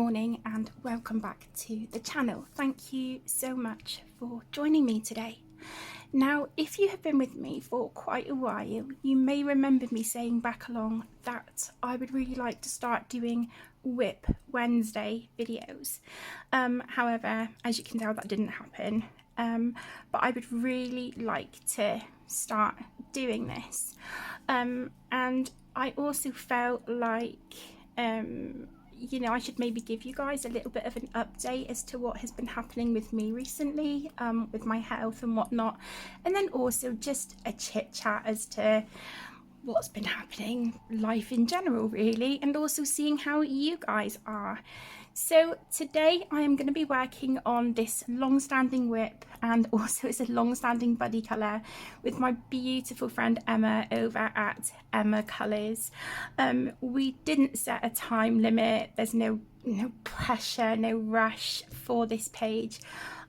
morning and welcome back to the channel. Thank you so much for joining me today. Now, if you have been with me for quite a while, you may remember me saying back along that I would really like to start doing WIP Wednesday videos. However, as you can tell, that didn't happen. But I would really like to start doing this. And I also felt like you know, I should maybe give you guys a little bit of an update as to what has been happening with me recently, with my health and whatnot, and then also just a chit chat as to what's been happening, life in general really, and also seeing how you guys are. So today I am going to be working on this long-standing WIP, and also it's a long-standing buddy colour with my beautiful friend Emma over at Emma Colours. We didn't set a time limit, there's no pressure, no rush for this page.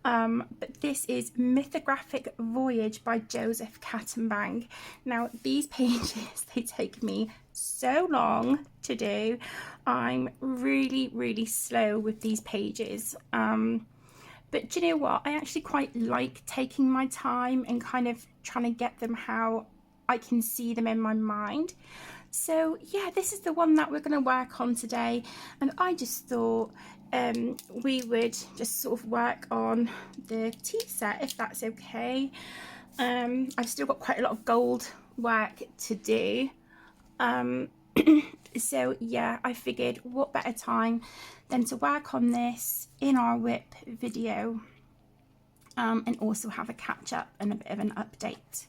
But this is Mythographic Voyage by Joseph Kattenbang. Now these pages, they take me so long to do. I'm really slow with these pages, but do you know what, I actually quite like taking my time and kind of trying to get them how I can see them in my mind. So yeah, this is the one that we're going to work on today, and I just thought we would just sort of work on the tea set, if that's okay. I've still got quite a lot of gold work to do. So yeah, I figured what better time than to work on this in our WIP video, and also have a catch up and a bit of an update.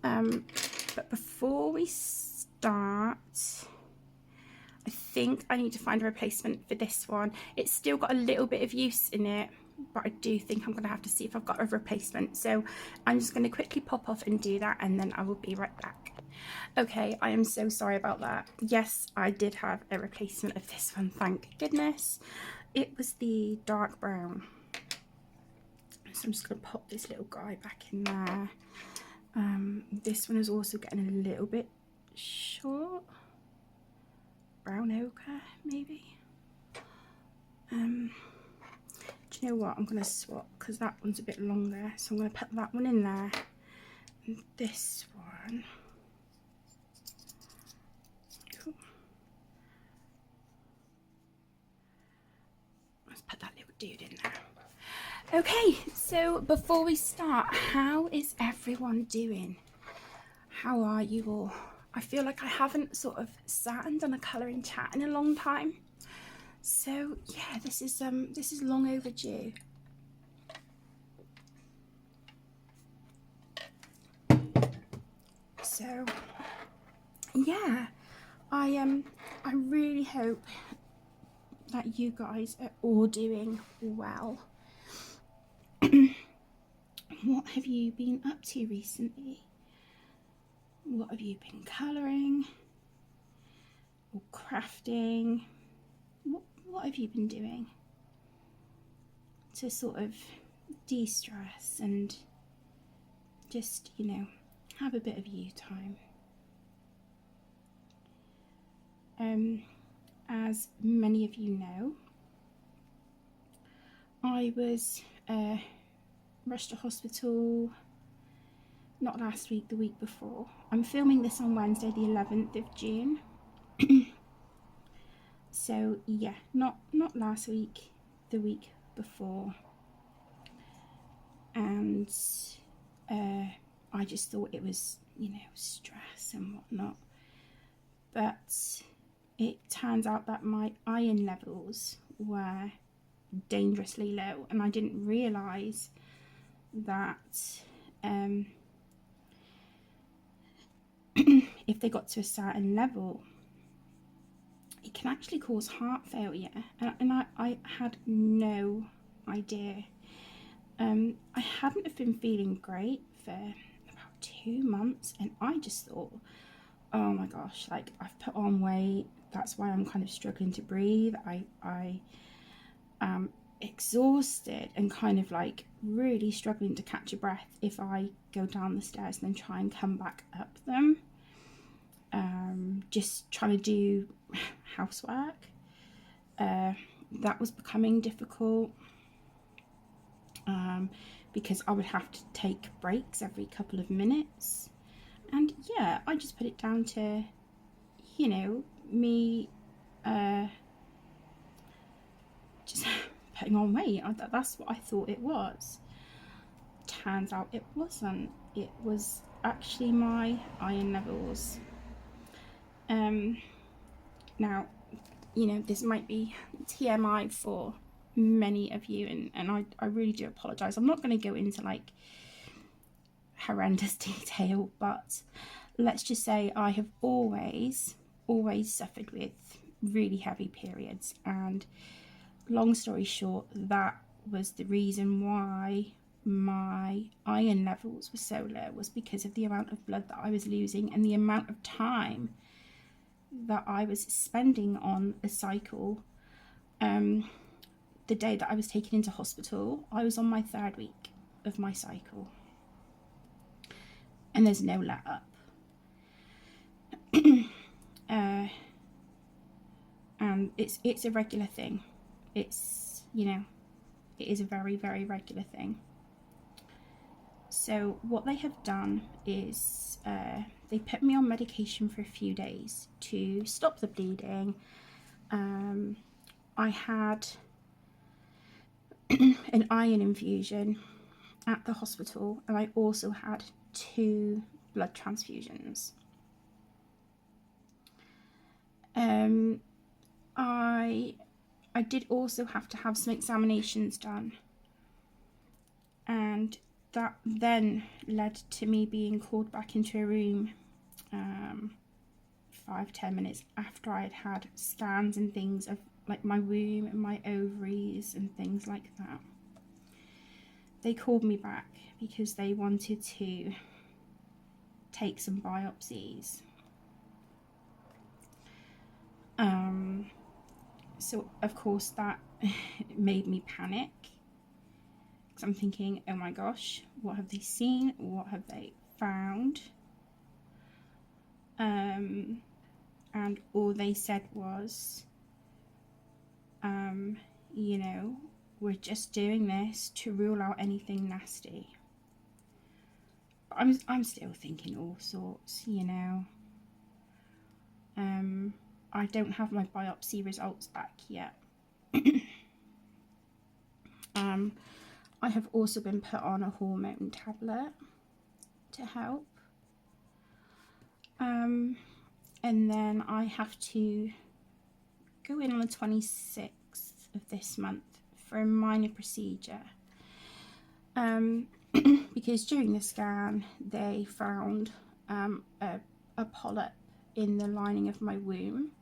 But before we start, I think I need to find a replacement for this one. It's still got a little bit of use in it, but I do think I'm going to have to see if I've got a replacement. So I'm just going to quickly pop off and do that, and then I will be right back. Okay, I am so sorry about that. Yes, I did have a replacement of this one, thank goodness. It was the dark brown. So I'm just going to pop this little guy back in there. This one is also getting a little bit short. Brown ochre, maybe. Do you know what? I'm going to swap because that one's a bit longer. So I'm going to put that one in there. And this one. Cool. Let's put that little dude in there. Okay, so before we start, how is everyone doing? How are you all? I feel like I haven't sort of sat and done a colouring chat in a long time. So yeah, this is long overdue. So yeah, I really hope that you guys are all doing well. What have you been up to recently? What have you been colouring or crafting? What have you been doing to sort of de-stress and just, you know, have a bit of you time? As many of you know, I was rushed to hospital, not last week, the week before. I'm filming this on Wednesday the 11th of June. So yeah, not last week, the week before. And I just thought it was, you know, stress and whatnot. But it turns out that my iron levels were dangerously low, and I didn't realise that if they got to a certain level, it can actually cause heart failure, and I had no idea. I hadn't have been feeling great for about 2 months, and I just thought, oh my gosh, like I've put on weight, that's why I'm kind of struggling to breathe. I am exhausted and kind of like really struggling to catch a breath if I go down the stairs and then try and come back up them. Just trying to do housework that was becoming difficult, because I would have to take breaks every couple of minutes. And yeah, I just put it down to, you know, me just putting on weight. That's what I thought it was. Turns out it wasn't. It was actually my iron levels. Now, you know, this might be TMI for many of you, and I really do apologise. I'm not going to go into like horrendous detail, but let's just say I have always suffered with really heavy periods, and long story short, that was the reason why my iron levels were so low, was because of the amount of blood that I was losing and the amount of time that I was spending on a cycle. The day that I was taken into hospital, I was on my 3rd week of my cycle, and there's no let up. And it's a regular thing. It's, you know, it is a very, very regular thing. So what they have done is they put me on medication for a few days to stop the bleeding. I had an iron infusion at the hospital, and I also had 2 blood transfusions. I did also have to have some examinations done, and that then led to me being called back into a room 5-10 minutes after I had had scans and things of like my womb and my ovaries and things like that. They called me back because they wanted to take some biopsies. So of course that made me panic, because I'm thinking, oh my gosh, what have they seen? What have they found? And all they said was, you know, we're just doing this to rule out anything nasty. But I'm still thinking all sorts, you know. I don't have my biopsy results back yet. I have also been put on a hormone tablet to help. And then I have to go in on the 26th of this month for a minor procedure. Because during the scan they found a polyp in the lining of my womb,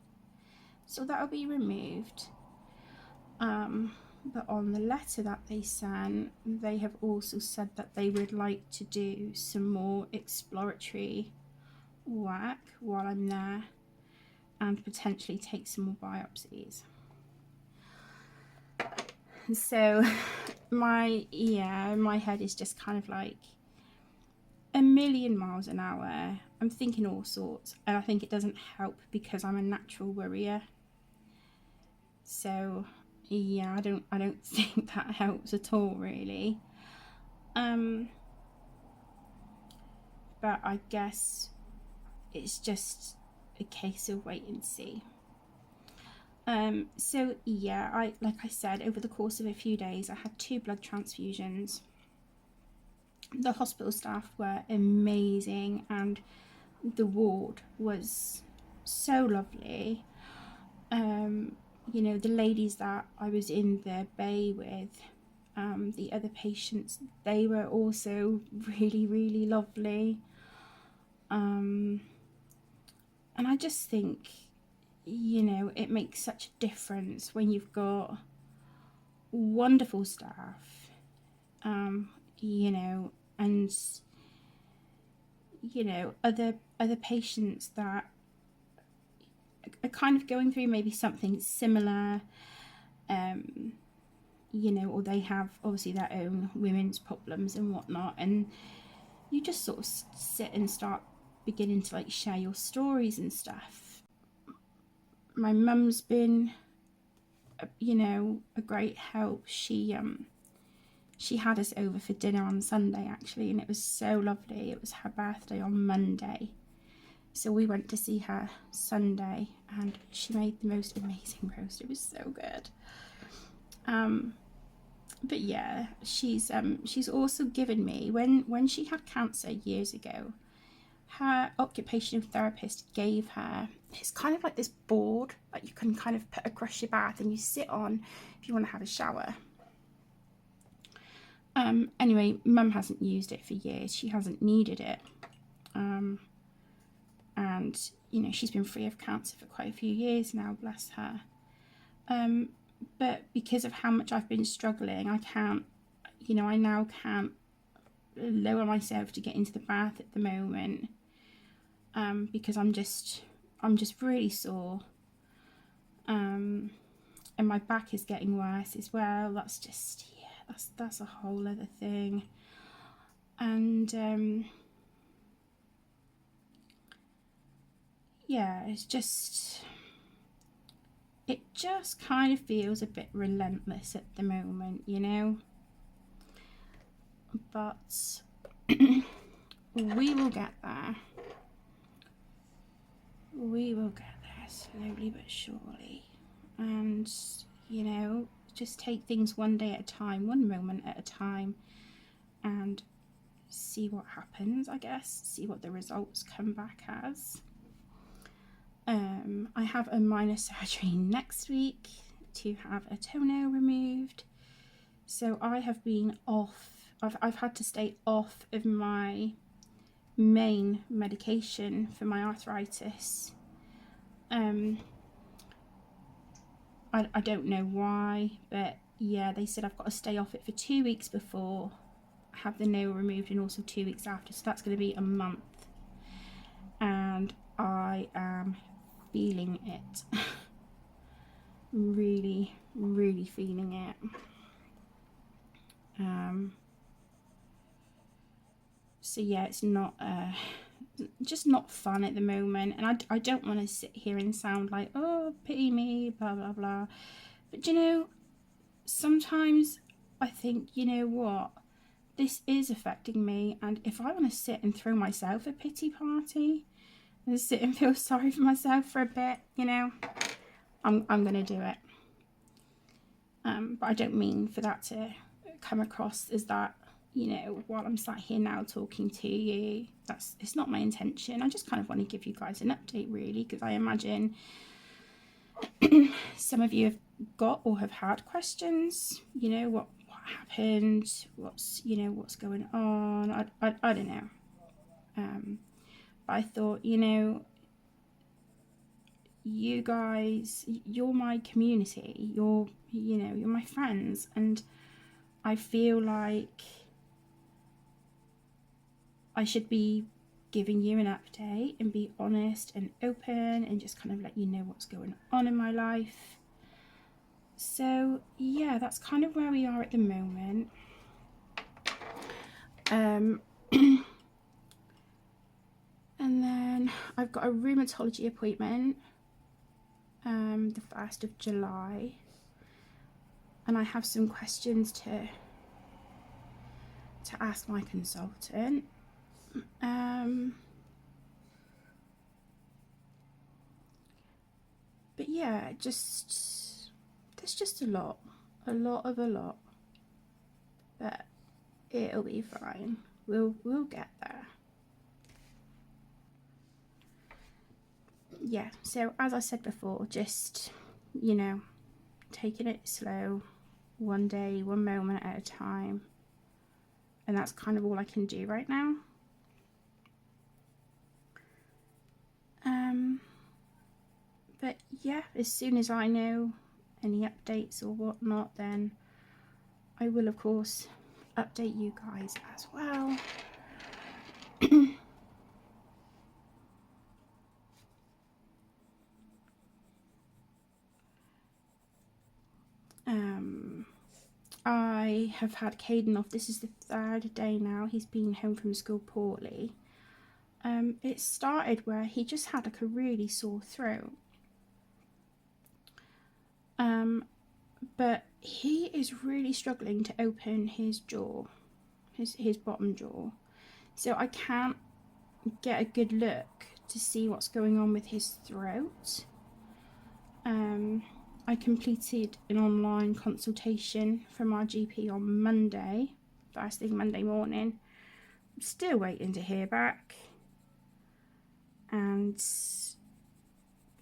so that'll be removed. But on the letter that they sent, they have also said that they would like to do some more exploratory work while I'm there, and potentially take some more biopsies. So my head is just kind of like a million miles an hour. I'm thinking all sorts, and I think it doesn't help because I'm a natural worrier. So yeah, I don't think that helps at all, really. But I guess it's just a case of wait and see. So yeah, like I said, over the course of a few days I had 2 blood transfusions. The hospital staff were amazing, and the ward was so lovely. You know, the ladies that I was in the bay with, the other patients, they were also really, really lovely. And I just think, you know, it makes such a difference when you've got wonderful staff, you know, and, you know, other patients that are kind of going through maybe something similar, you know, or they have obviously their own women's problems and whatnot, and you just sort of sit and start beginning to like share your stories and stuff. My mum's been you know, a great help. She had us over for dinner on Sunday actually, and it was so lovely. It was her birthday on Monday, so we went to see her Sunday, and she made the most amazing roast. It was so good. But yeah, she's also given me, when she had cancer years ago, her occupational therapist gave her, it's kind of like this board that you can kind of put across your bath and you sit on if you want to have a shower. Anyway, Mum hasn't used it for years. She hasn't needed it. And, you know, she's been free of cancer for quite a few years now, bless her. But because of how much I've been struggling, I can't, you know, I now can't lower myself to get into the bath at the moment, because I'm just really sore. And my back is getting worse as well. That's just, yeah, that's a whole other thing. And yeah, it just kind of feels a bit relentless at the moment, you know. But we will get there. We will get there slowly but surely. And, you know, just take things one day at a time, one moment at a time, and see what happens, I guess. See what the results come back as. I have a minor surgery next week to have a toenail removed. So I have been off. I've had to stay off of my main medication for my arthritis. I don't know why, but yeah, they said I've got to stay off it for 2 weeks before I have the nail removed, and also 2 weeks after, so that's going to be a month. And I am feeling it. Really, really feeling it. So yeah, it's not just not fun at the moment, and I don't want to sit here and sound like, oh, pity me, blah blah blah. But you know, sometimes I think, you know what, this is affecting me, and if I want to sit and throw myself a pity party and sit and feel sorry for myself for a bit, you know, I'm gonna do it. But I don't mean for that to come across as that, you know, while I'm sat here now talking to you. It's not my intention. I just kind of want to give you guys an update, really, because I imagine some of you have got or have had questions. You know, what happened? What's going on? I don't know. But I thought, you know, you guys, you're my community. You're my friends, and I feel like I should be giving you an update and be honest and open and just kind of let you know what's going on in my life. So yeah, that's kind of where we are at the moment. And then I've got a rheumatology appointment the 1st of July, and I have some questions to ask my consultant. But yeah, there's just a lot, but it'll be fine. We'll get there. Yeah, so as I said before, just, you know, taking it slow, one day, one moment at a time, and that's kind of all I can do right now. But yeah, as soon as I know any updates or whatnot, then I will of course update you guys as well. I have had Caden off. This is the 3rd day now. He's been home from school poorly. It started where he just had like a really sore throat. but he is really struggling to open his jaw, his bottom jaw. So I can't get a good look to see what's going on with his throat. I completed an online consultation from our GP on Monday, first thing Monday morning. I'm still waiting to hear back. And,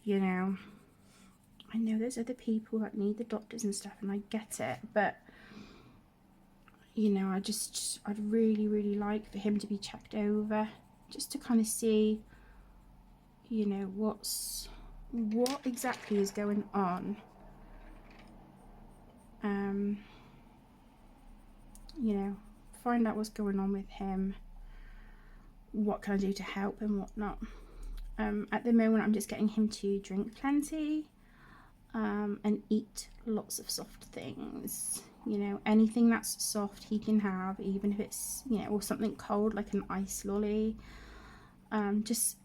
you know, I know there's other people that need the doctors and stuff, and I get it, but, you know, I'd really like for him to be checked over, just to kind of see, you know, what exactly is going on. You know, find out what's going on with him, what can I do to help and whatnot. At the moment I'm just getting him to drink plenty, and eat lots of soft things. You know, anything that's soft he can have, even if it's, you know, or something cold like an ice lolly. Just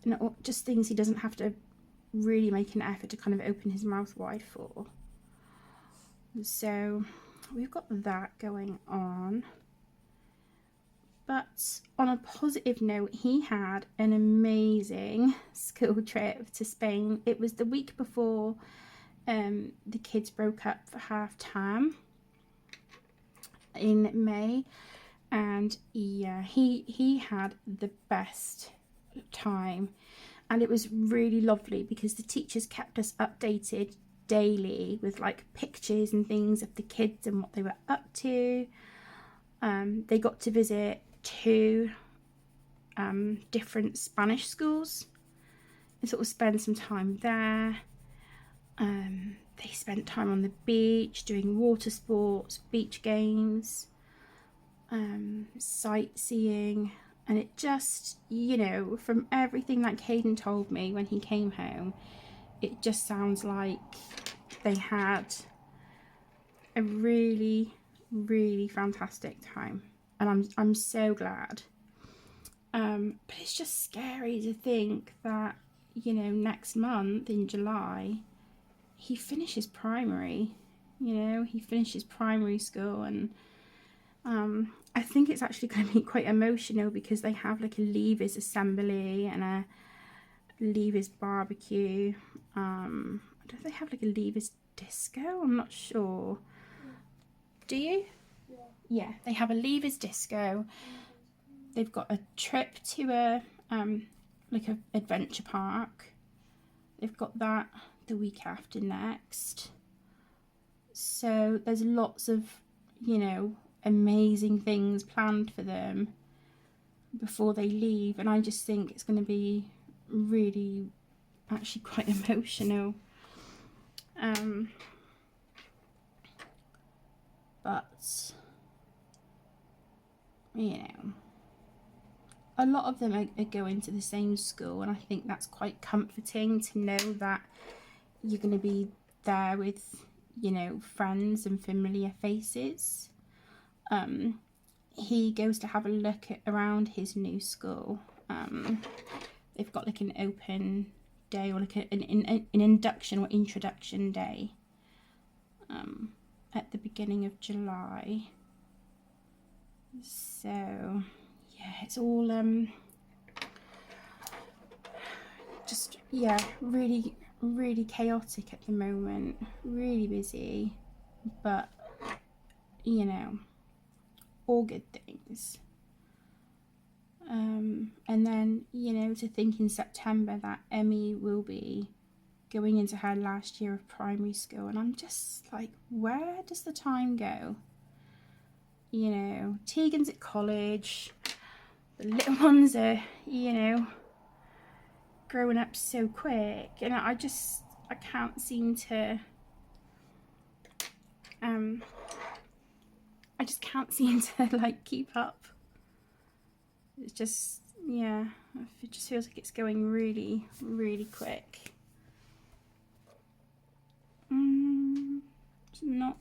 things he doesn't have to really make an effort to kind of open his mouth wide for. So we've got that going on. But on a positive note, he had an amazing school trip to Spain. It was the week before the kids broke up for half term in May, and yeah, he had the best time, and it was really lovely because the teachers kept us updated daily with like pictures and things of the kids and what they were up to. They got to visit 2 different Spanish schools and sort of spend some time there. They spent time on the beach doing water sports, beach games, sightseeing, and it just, you know, from everything that Caden told me when he came home, it just sounds like they had a really fantastic time, and I'm so glad. But it's just scary to think that, you know, next month in July he finishes primary. You know, he finishes primary school, and I think it's actually going to be quite emotional because they have like a leavers assembly and a leavers barbecue. Do they have like a leavers disco? I'm not sure. Do you? Yeah, they have a leavers disco. They've got a trip to a like a adventure park. They've got that the week after next. So there's lots of, you know, amazing things planned for them before they leave, and I just think it's going to be really actually quite emotional. But you know, a lot of them are going to the same school, and I think that's quite comforting to know that you're going to be there with, you know, friends and familiar faces. He goes to have a look around his new school. They've got like an open day, or like an induction or introduction day at the beginning of July. So yeah, it's all just, yeah, really chaotic at the moment, really busy, but you know, all good things. And then, you know, to think in September that Emmy will be going into her last year of primary school, and I'm just like, where does the time go? You know, Tegan's at college, the little ones are, you know, growing up so quick, and I can't seem to I just can't seem to like keep up. It's just, yeah, it just feels like it's going really quick. It's not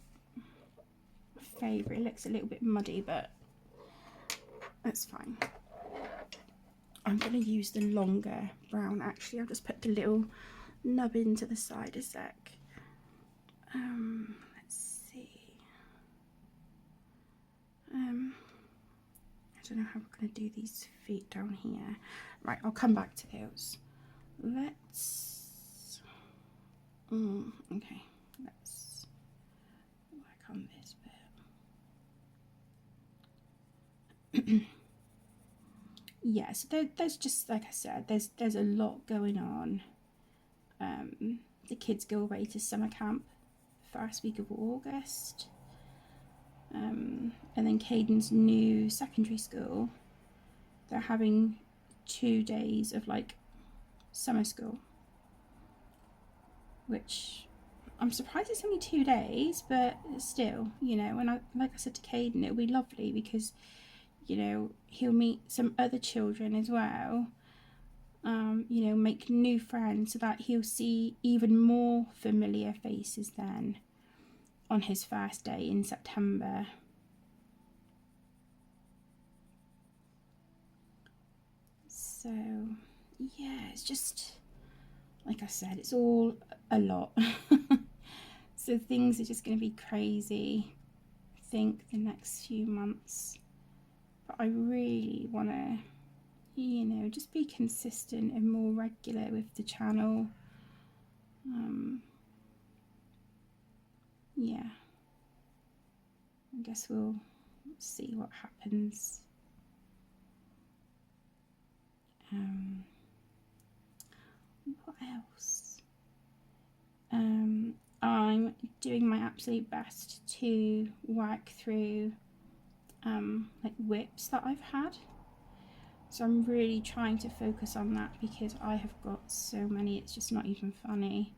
my favourite. It looks a little bit muddy, but that's fine. I'm going to use the longer brown actually. I'll just put the little nub into the side a sec. Let's I don't know how we're going to do these feet down here. Right, I'll come back to those. Let's, okay, let's work on this bit. Yeah, so there's just, like I said, there's a lot going on. The kids go away to summer camp first week of August. And then Caden's new secondary school, they're having 2 days of like summer school, which I'm surprised it's only 2 days, but still, you know, and like I said to Caden, it'll be lovely because, you know, he'll meet some other children as well, you know, make new friends so that he'll see even more familiar faces then on his first day in September. So yeah, it's just, like I said, it's all a lot. So things are just going to be crazy, I think, the next few months. But I really want to, you know, just be consistent and more regular with the channel. Yeah, I guess we'll see what happens. What else? I'm doing my absolute best to work through like WIPs that I've had. So I'm really trying to focus on that because I have got so many, it's just not even funny.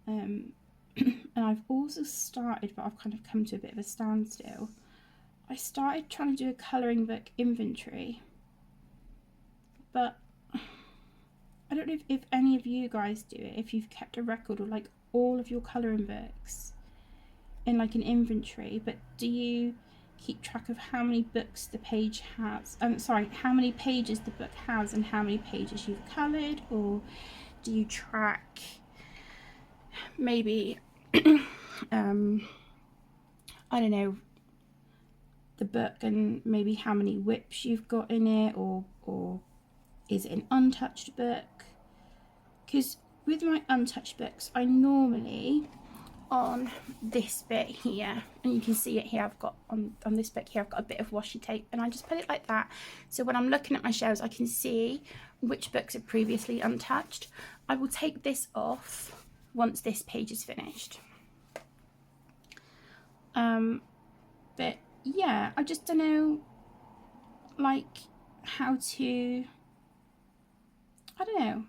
And I've also started, but I've kind of come to a bit of a standstill. I started trying to do a colouring book inventory, but I don't know if any of you guys do it, if you've kept a record of like all of your colouring books in like an inventory, but do you keep track of how many books the page has, how many pages the book has and how many pages you've coloured? Or do you track maybe I don't know, the book and maybe how many WIPs you've got in it, or is it an untouched book? Because with my untouched books, I normally, on this bit here, and you can see it here, I've got on this book here, I've got a bit of washi tape, and I just put it like that, so when I'm looking at my shelves I can see which books are previously untouched. I will take this off once this page is finished. But yeah, I just don't know, like, how to, I don't know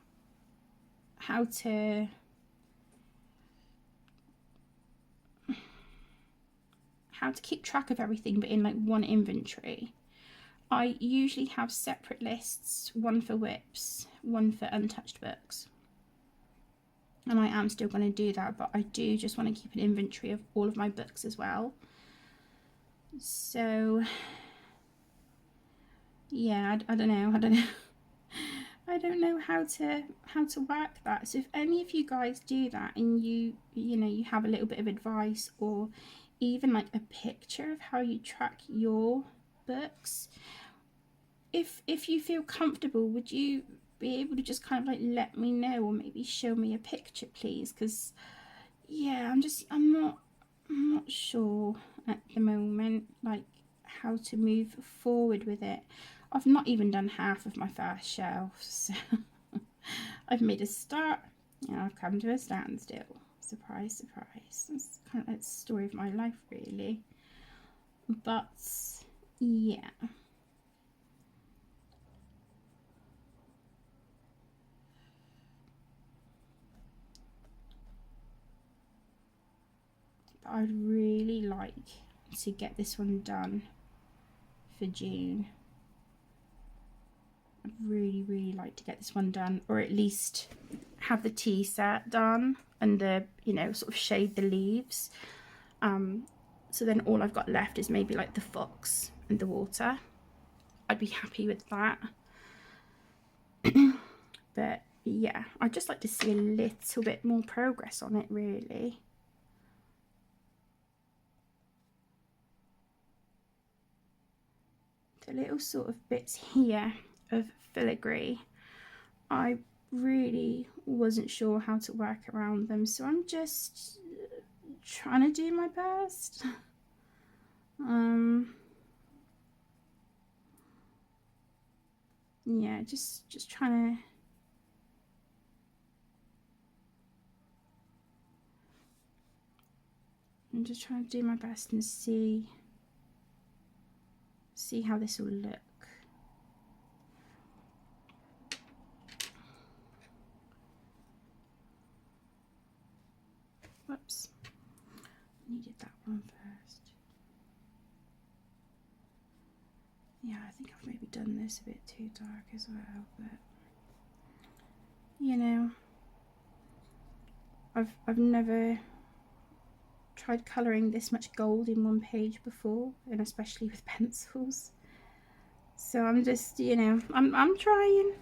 how to keep track of everything, but in like one inventory. I usually have separate lists, one for WIPs, one for untouched books. And I am still going to do that, but I do just want to keep an inventory of all of my books as well. So yeah, I don't know. I don't know how to work that. So if any of you guys do that and you know, you have a little bit of advice or even like a picture of how you track your books, if you feel comfortable, would you be able to just kind of like let me know, or maybe show me a picture, please? Because yeah, I'm not sure at the moment like how to move forward with it. I've not even done half of my first shelf, so I've made a start and I've come to a standstill. Surprise, surprise. It's kind of like the story of my life, really. But yeah. But I'd really like to get this one done for June. I'd really like to get this one done, or at least have the tea set done and the, you know, sort of shade the leaves. So then all I've got left is maybe like the fox and the water. I'd be happy with that. But yeah, I'd just like to see a little bit more progress on it, really. the little sort of bits here of filigree, I really wasn't sure how to work around them, so I'm just trying to do my best. Yeah, just trying to I'm just trying to do my best and see how this will look. Whoops, needed that one first. Yeah, I think I've maybe done this a bit too dark as well, but you know, I've never tried colouring this much gold in one page before, and especially with pencils. So I'm just, you know, I'm trying.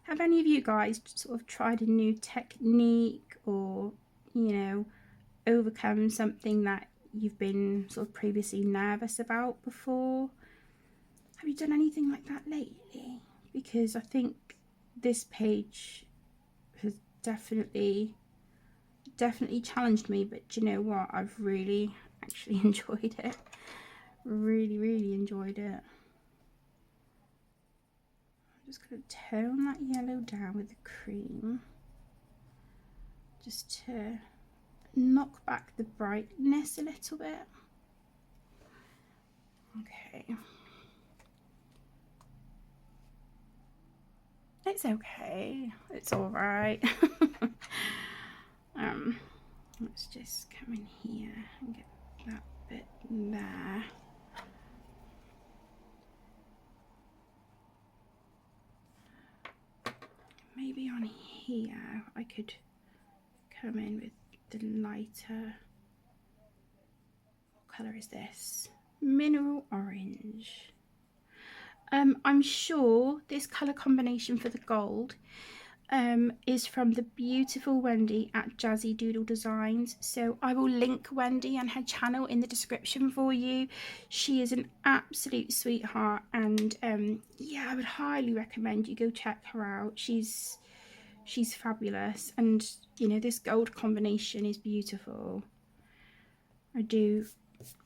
Have any of you guys sort of tried a new technique, or, you know, overcome something that you've been sort of previously nervous about before? Have you done anything like that lately? Because I think this page has definitely challenged me, but you know what, I've really actually enjoyed it. Really enjoyed it. I'm just going to tone that yellow down with the cream, just to knock back the brightness a little bit. Okay. It's okay. It's all right. Let's just come in here and get that bit there. Maybe on here I could come in with the lighter. What colour is this? Mineral orange. I'm sure this colour combination for the gold is from the beautiful Wendy at Jazzy Doodle Designs, so I will link Wendy and her channel in the description for you. She is an absolute sweetheart, and yeah, I would highly recommend you go check her out. She's fabulous, and you know, this gold combination is beautiful. I do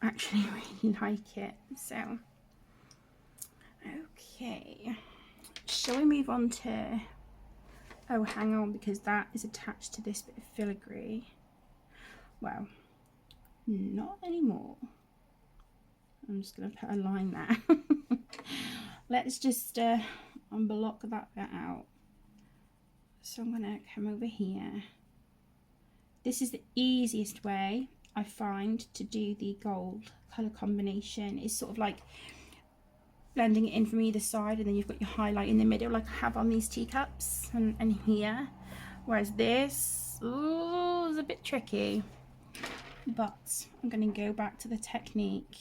actually really like it. So okay, shall we move on to, oh hang on, because that is attached to this bit of filigree. Well, not anymore. I'm just going to put a line there. Let's just unblock that bit out. So I'm going to come over here. This is the easiest way I find to do the gold colour combination. It's sort of like blending it in from either side, and then you've got your highlight in the middle like I have on these teacups and here. Whereas this, ooh, is a bit tricky. But I'm going to go back to the technique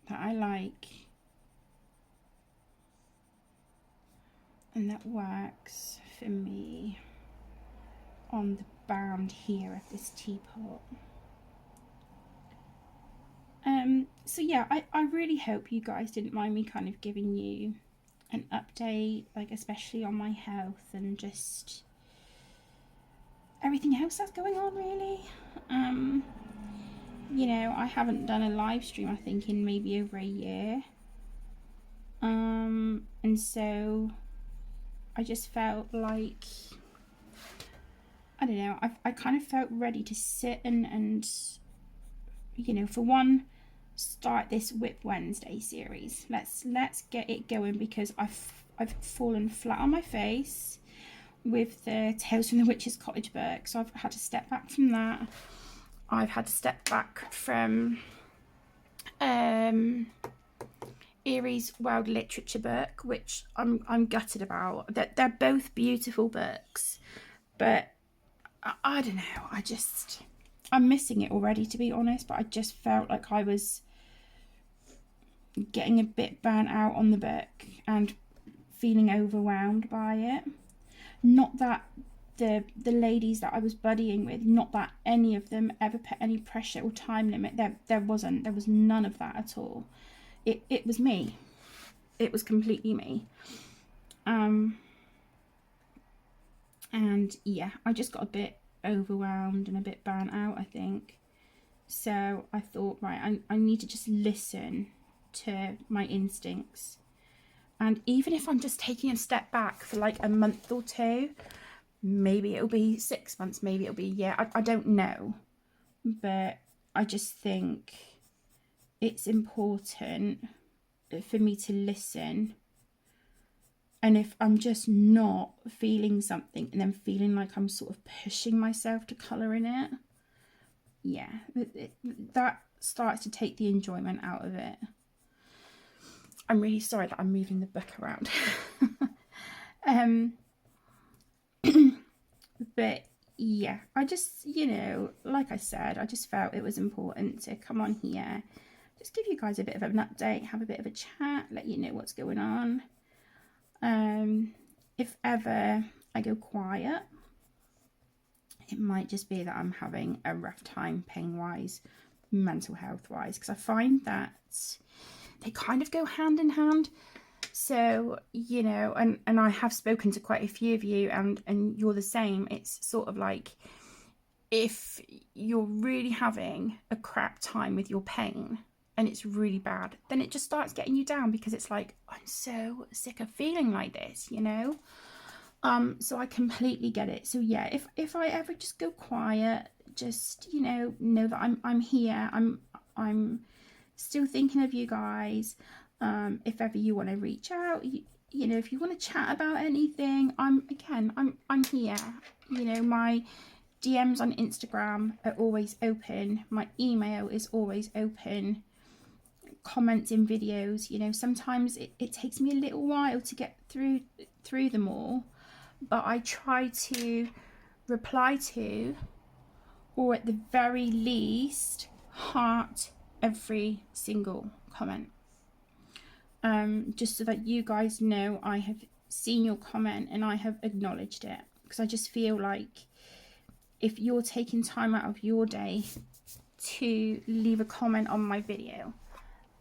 that I like and that works for me on the band here of this teapot. So yeah, I really hope you guys didn't mind me kind of giving you an update, like especially on my health and just everything else that's going on, really. You know, I haven't done a live stream I think in maybe over a year, and so I just felt like, I don't know, I kind of felt ready to sit and you know, for one, start this WIP Wednesday series. Let's get it going, because I've fallen flat on my face with the Tales from the Witch's Cottage book, so I've had to step back from that. I've had to step back from Erie's World Literature book, which I'm gutted about. That they're both beautiful books, but I don't know, I'm missing it already, to be honest. But I just felt like I was getting a bit burnt out on the book and feeling overwhelmed by it. Not that the ladies that I was buddying with, not that any of them ever put any pressure or time limit. There was none of that at all. It was me. It was completely me. And yeah, I just got a bit overwhelmed and a bit burnt out, I think. So I thought, right, I need to just listen to my instincts. And even if I'm just taking a step back for like a month or two, maybe it'll be 6 months, maybe it'll be a year, I don't know. But I just think it's important for me to listen. And if I'm just not feeling something and then feeling like I'm sort of pushing myself to colour in it, yeah, that starts to take the enjoyment out of it. I'm really sorry that I'm moving the book around. But yeah, I just, you know, like I said, I just felt it was important to come on here, just give you guys a bit of an update, have a bit of a chat, let you know what's going on. If ever I go quiet, it might just be that I'm having a rough time pain-wise, mental health-wise, because I find that they kind of go hand in hand. So, you know, and I have spoken to quite a few of you, and you're the same. It's sort of like, if you're really having a crap time with your pain and it's really bad, then it just starts getting you down, because it's like, I'm so sick of feeling like this, you know. So I completely get it. So yeah, if I ever just go quiet, just, you know that I'm here. I'm still thinking of you guys. If ever you want to reach out, you know, if you want to chat about anything, I'm here. You know, my DMs on Instagram are always open. My email is always open. Comments in videos, you know, sometimes it takes me a little while to get through them all, but I try to reply to, or at the very least heart every single comment, just so that you guys know I have seen your comment and I have acknowledged it. Because I just feel like if you're taking time out of your day to leave a comment on my video,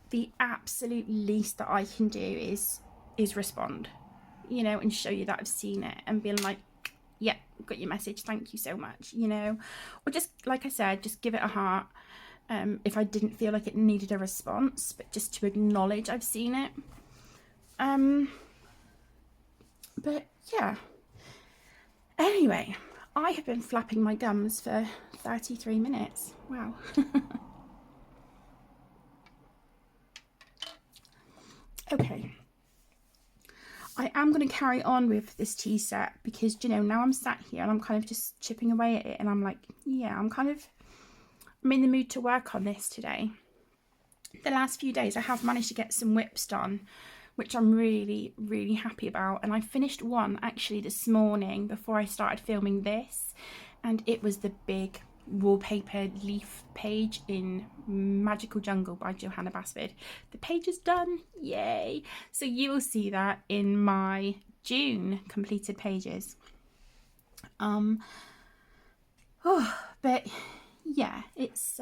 the absolute least that I can do is respond, you know, and show you that I've seen it and being like, yeah, got your message, thank you so much, you know. Or just, like I said, just give it a heart, if I didn't feel like it needed a response, but just to acknowledge I've seen it. But yeah, anyway, I have been flapping my gums for 33 minutes. Wow. Okay, I am going to carry on with this tea set, because, you know, now I'm sat here and I'm kind of just chipping away at it, and I'm like, yeah, I'm in the mood to work on this today. The last few days I have managed to get some WIPs done, which I'm really, really happy about, and I finished one actually this morning before I started filming this, and it was the big wallpaper leaf page in Magical Jungle by Johanna Basford. The page is done, yay! So you will see that in my June completed pages. But yeah, it's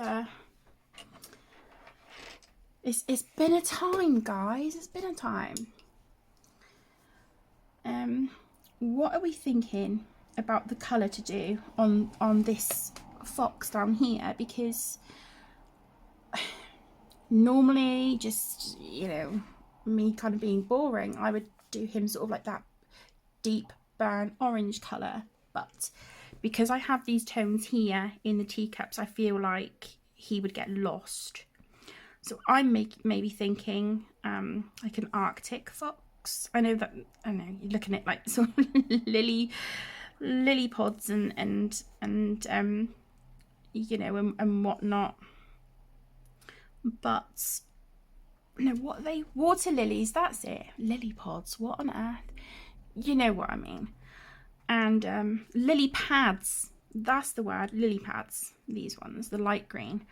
been a time, guys. It's been a time. What are we thinking about the colour to do on this fox down here? Because normally, just, you know, me kind of being boring, I would do him sort of like that deep burnt orange colour, but because I have these tones here in the teacups, I feel like he would get lost. So I'm maybe thinking like an Arctic fox. I know you're looking at like sort of lily pods and you know, and whatnot. But no, what are they? Water lilies, that's it. Lily pods, what on earth? You know what I mean. And lily pads, that's the word, lily pads, these ones, the light green.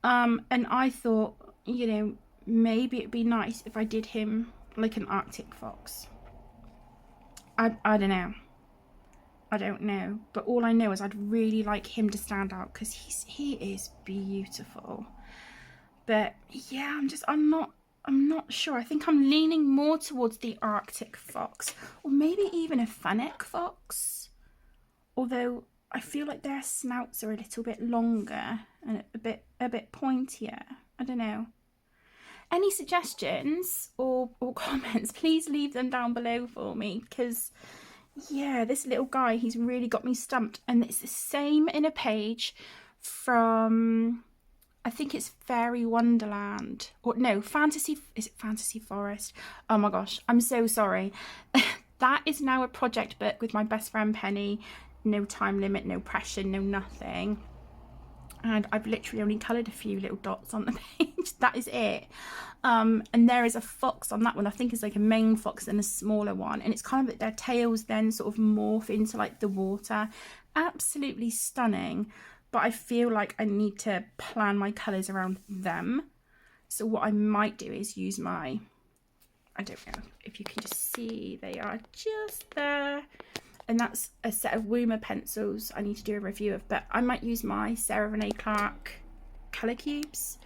And I thought, you know, maybe it'd be nice if I did him like an Arctic fox. I don't know. I don't know, but all I know is I'd really like him to stand out because he is beautiful. But yeah, I'm not sure. I think I'm leaning more towards the Arctic fox, or maybe even a fennec fox. Although I feel like their snouts are a little bit longer and a bit pointier. I don't know. Any suggestions or comments, please leave them down below for me, because yeah, this little guy, he's really got me stumped. And it's the same in a page from, I think it's Fairy Wonderland, or no, Fantasy, is it Fantasy Forest? Oh my gosh, I'm so sorry. That is now a project book with my best friend Penny. No time limit, no pressure, no nothing. And I've literally only coloured a few little dots on the page. That is it. And there is a fox on that one. I think it's like a main fox and a smaller one. And it's kind of like their tails then sort of morph into like the water. Absolutely stunning. But I feel like I need to plan my colours around them. So what I might do is use my, I don't know if you can just see, they are just there. And that's a set of Woomer pencils I need to do a review of, but I might use my Sarah Renee Clark colour cubes.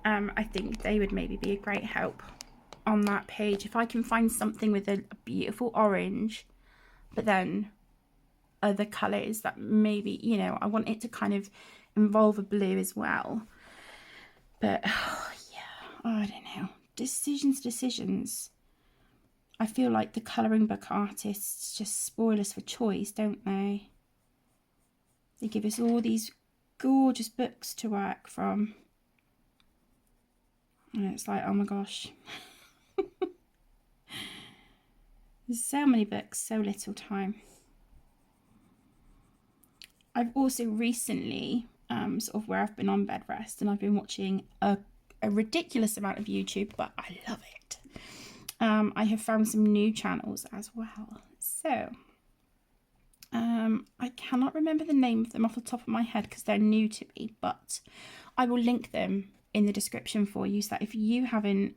I think they would maybe be a great help on that page. If I can find something with a beautiful orange, but then other colours that maybe, you know, I want it to kind of involve a blue as well. But oh, yeah, I don't know. Decisions. I feel like the colouring book artists just spoil us for choice, don't they? They give us all these gorgeous books to work from. And it's like, oh my gosh. There's so many books, so little time. I've also recently, sort of where I've been on bed rest, and I've been watching a ridiculous amount of YouTube, but I love it. I have found some new channels as well. So, I cannot remember the name of them off the top of my head because they're new to me, but I will link them in the description for you, so that if you haven't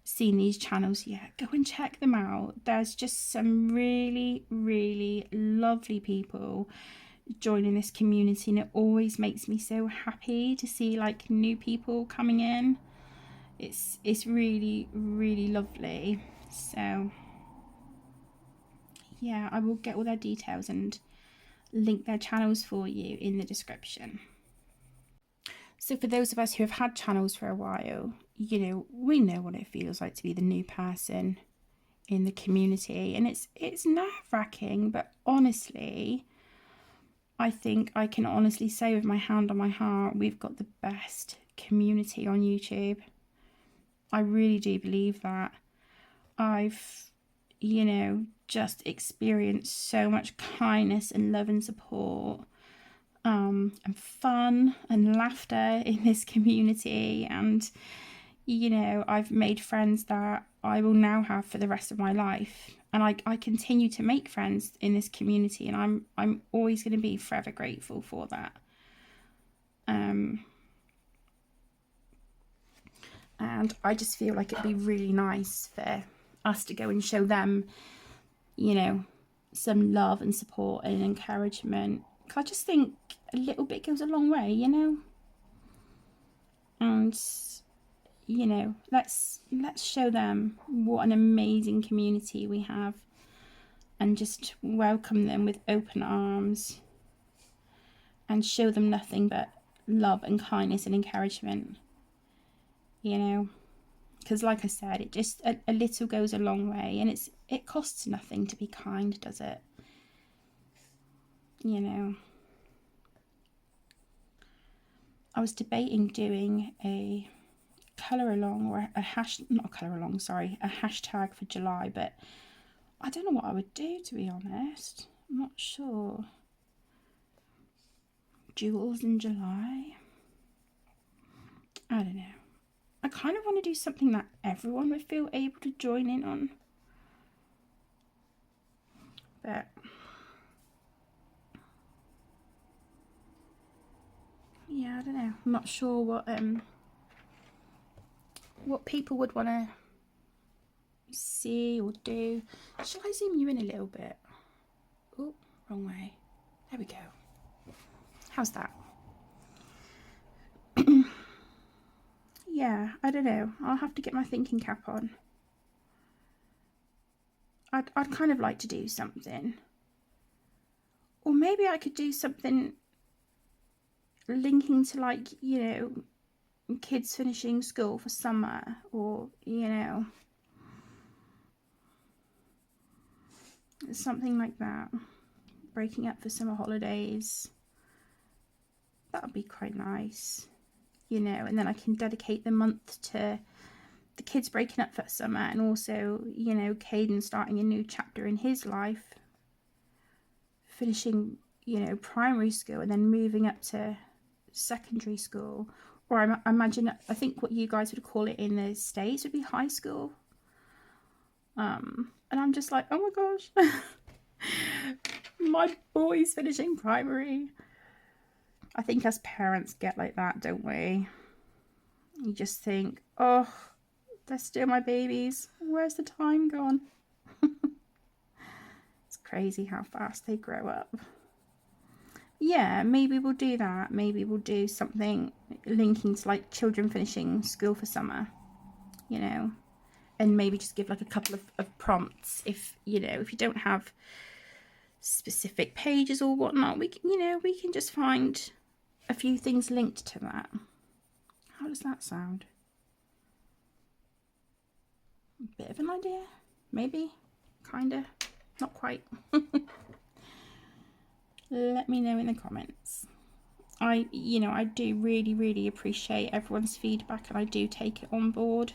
seen these channels yet, go and check them out. There's just some really, really lovely people joining this community, and it always makes me so happy to see like new people coming in. It's really, really lovely. So yeah, I will get all their details and link their channels for you in the description. So for those of us who have had channels for a while, you know, we know what it feels like to be the new person in the community, and it's nerve-wracking, but honestly, I think I can honestly say with my hand on my heart, we've got the best community on YouTube. I really do believe that. I've, you know, just experienced so much kindness and love and support, and fun and laughter in this community. And, you know, I've made friends that I will now have for the rest of my life. And I continue to make friends in this community, and I'm always going to be forever grateful for that. And I just feel like it'd be really nice for us to go and show them, you know, some love and support and encouragement. I just think a little bit goes a long way, you know. And, you know, let's show them what an amazing community we have, and just welcome them with open arms and show them nothing but love and kindness and encouragement, you know. Because like I said, it just a little goes a long way, and it costs nothing to be kind, does it? You know, I was debating doing a colour along, or a hashtag for July, but I don't know what I would do, to be honest. I'm not sure. Jewels in July? I don't know. I kind of want to do something that everyone would feel able to join in on. But yeah, I don't know. I'm not sure what people would want to see or do. Shall I zoom you in a little bit? Oh, wrong way. There we go. How's that? Yeah, I don't know. I'll have to get my thinking cap on. I'd kind of like to do something. Or maybe I could do something linking to, like, you know, kids finishing school for summer, or, you know, something like that. Breaking up for summer holidays. That would be quite nice, you know, and then I can dedicate the month to the kids breaking up for summer, and also, you know, Caden starting a new chapter in his life, finishing, you know, primary school and then moving up to secondary school, or I imagine, I think what you guys would call it in the States would be high school. And I'm just like, oh my gosh, my boy's finishing primary. I think as parents get like that, don't we? You just think, oh, they're still my babies. Where's the time gone? It's crazy how fast they grow up. Yeah, maybe we'll do that. Maybe we'll do something linking to, like, children finishing school for summer, you know, and maybe just give like a couple of prompts. If, you know, if you don't have specific pages or whatnot, we can, you know, we can just find a few things linked to that. How does that sound? A bit of an idea, maybe, kinda, not quite. Let me know in the comments. You know, I do really appreciate everyone's feedback, and I do take it on board.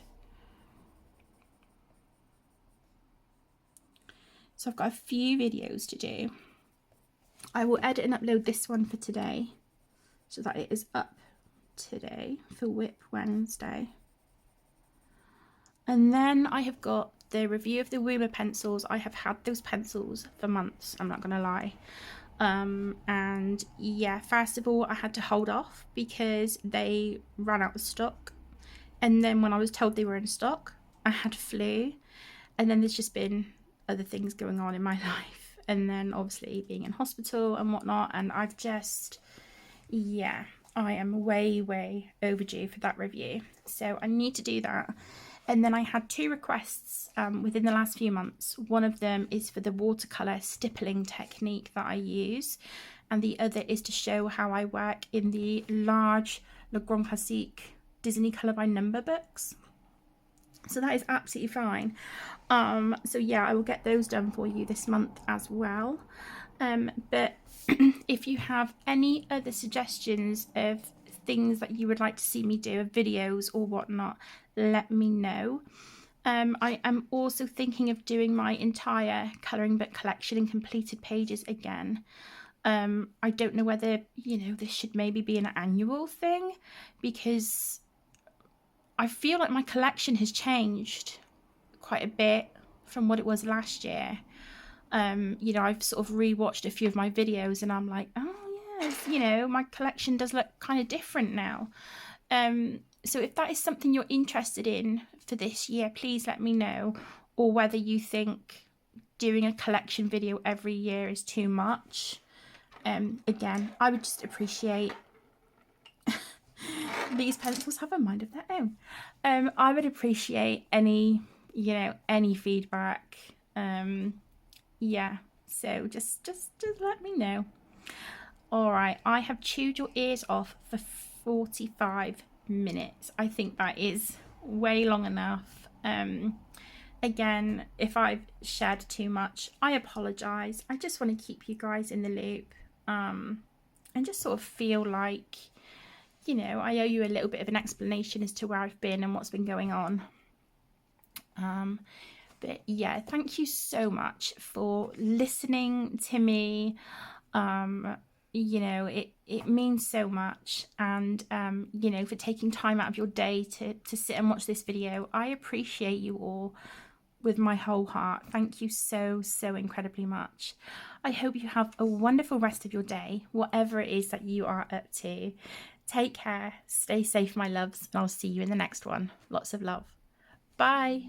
So I've got a few videos to do. I will edit and upload this one for today, so that it is up today for WIP Wednesday. And then I have got the review of the Woomer pencils. I have had those pencils for months, I'm not gonna lie. And yeah, first of all, I had to hold off because they ran out of stock. And then when I was told they were in stock, I had flu. And then there's just been other things going on in my life. And then obviously being in hospital and whatnot. And I've just, yeah, I am way overdue for that review. So I need to do that. And then I had two requests within the last few months. One of them is for the watercolour stippling technique that I use. And the other is to show how I work in the large Le Grand Classique Disney Colour by Number books. So that is absolutely fine. So yeah, I will get those done for you this month as well. But if you have any other suggestions of things that you would like to see me do, of videos or whatnot, let me know. I am also thinking of doing my entire colouring book collection in completed pages again. I don't know whether, you know, this should maybe be an annual thing, because I feel like my collection has changed quite a bit from what it was last year. You know, I've sort of rewatched a few of my videos and I'm like, oh yes, you know, my collection does look kind of different now. So if that is something you're interested in for this year, please let me know. Or whether you think doing a collection video every year is too much. Again, I would just appreciate these pencils have a mind of their own. I would appreciate any, you know, any feedback. Yeah, so just let me know. All right, I have chewed your ears off for 45 minutes. I think that is way long enough. Again, if I've shared too much, I apologize. I just want to keep you guys in the loop, and just sort of feel like, you know, I owe you a little bit of an explanation as to where I've been and what's been going on. But yeah, thank you so much for listening to me. You know, it means so much. And, you know, for taking time out of your day to sit and watch this video. I appreciate you all with my whole heart. Thank you so incredibly much. I hope you have a wonderful rest of your day, whatever it is that you are up to. Take care, stay safe, my loves, and I'll see you in the next one. Lots of love. Bye.